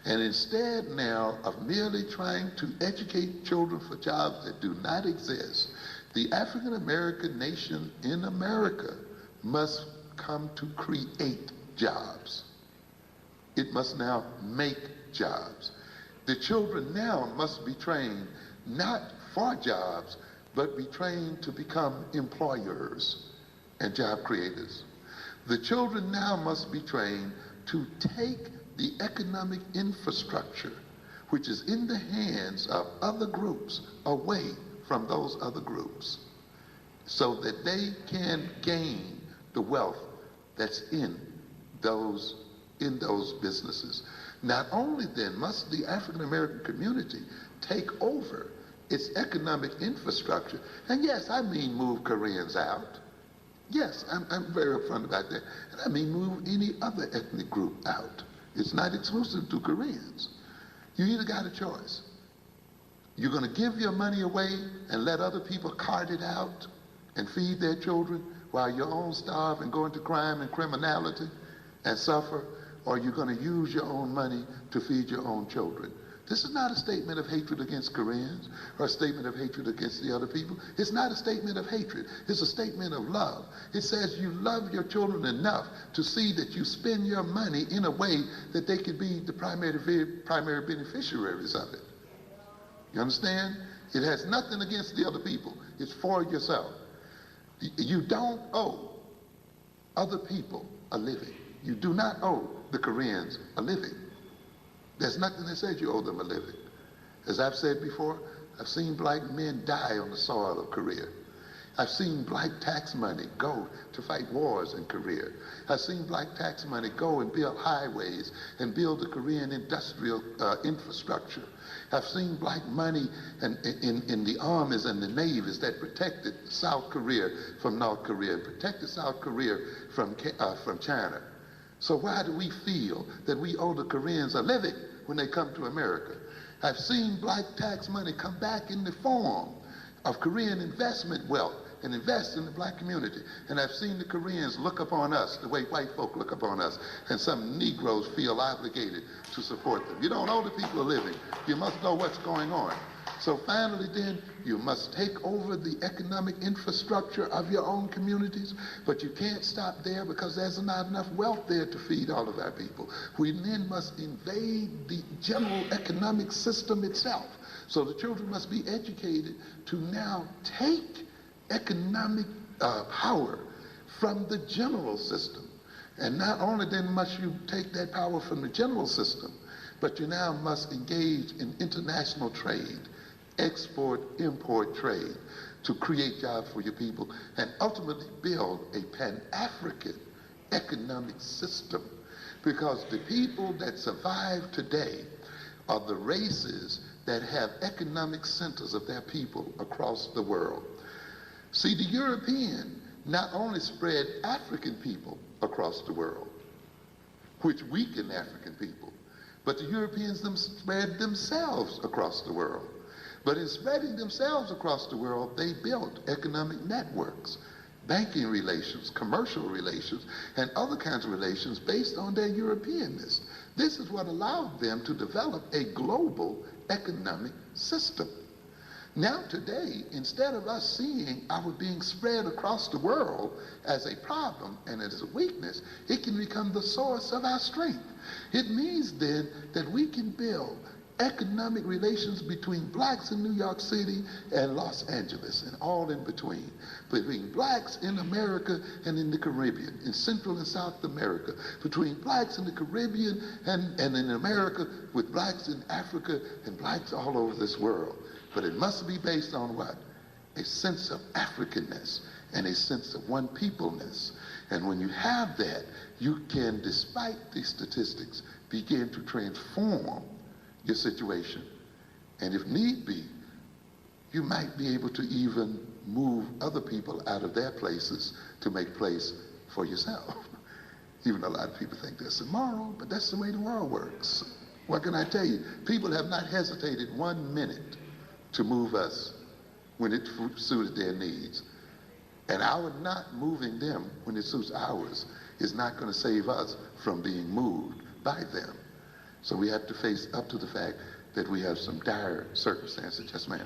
And instead now of merely trying to educate children for jobs that do not exist, the African American nation in America must come to create jobs. It must now make jobs. The children now must be trained not for jobs, but be trained to become employers and job creators. The children now must be trained to take the economic infrastructure, which is in the hands of other groups, away from those other groups, so that they can gain the wealth that's in those businesses. Not only then must the African American community take over its economic infrastructure, and yes, I mean move Koreans out. Yes, I'm very upfront about that. And I mean move any other ethnic group out. It's not exclusive to Koreans. You either got a choice. You're going to give your money away and let other people cart it out and feed their children while your own starve and go into crime and criminality and suffer, or you're going to use your own money to feed your own children. This is not a statement of hatred against Koreans or a statement of hatred against the other people. It's not a statement of hatred. It's a statement of love. It says you love your children enough to see that you spend your money in a way that they can be the primary beneficiaries of it. You understand? It has nothing against the other people. It's for yourself. You don't owe other people a living. You do not owe the Koreans a living. There's nothing that says you owe them a living. As I've said before, I've seen black men die on the soil of Korea. I've seen black tax money go to fight wars in Korea. I've seen black tax money go and build highways and build the Korean industrial infrastructure. I've seen black money in the armies and the navies that protected South Korea from North Korea and protected South Korea from China. So why do we feel that we owe the Koreans a living when they come to America? I've seen black tax money come back in the form of Korean investment wealth and invest in the black community. And I've seen the Koreans look upon us the way white folk look upon us, and some Negroes feel obligated to support them. You don't owe the people a living. You must know what's going on. So finally then, you must take over the economic infrastructure of your own communities, but you can't stop there because there's not enough wealth there to feed all of our people. We then must invade the general economic system itself. So the children must be educated to now take economic power from the general system. And not only then must you take that power from the general system, but you now must engage in international trade, export-import trade, to create jobs for your people and ultimately build a Pan-African economic system. Because the people that survive today are the races that have economic centers of their people across the world. See, the European not only spread African people across the world, which weakened African people, but the Europeans spread themselves across the world. But in spreading themselves across the world, they built economic networks, banking relations, commercial relations, and other kinds of relations based on their Europeanness. This is what allowed them to develop a global economic system. Now today, instead of us seeing our being spread across the world as a problem and as a weakness, it can become the source of our strength. It means then that we can build economic relations between blacks in New York City and Los Angeles and all in between, between blacks in America and in the Caribbean, in Central and South America, between blacks in the Caribbean and in America, with blacks in Africa and blacks all over this world. But it must be based on what? A sense of Africanness and a sense of one peopleness. And when you have that, you can, despite these statistics, begin to transform your situation. And if need be, you might be able to even move other people out of their places to make place for yourself. Even though a lot of people think that's immoral, but that's the way the world works. What can I tell you? People have not hesitated 1 minute to move us when it suited their needs. And our not moving them when it suits ours is not going to save us from being moved by them. So we have to face up to the fact that we have some dire circumstances. Yes, ma'am.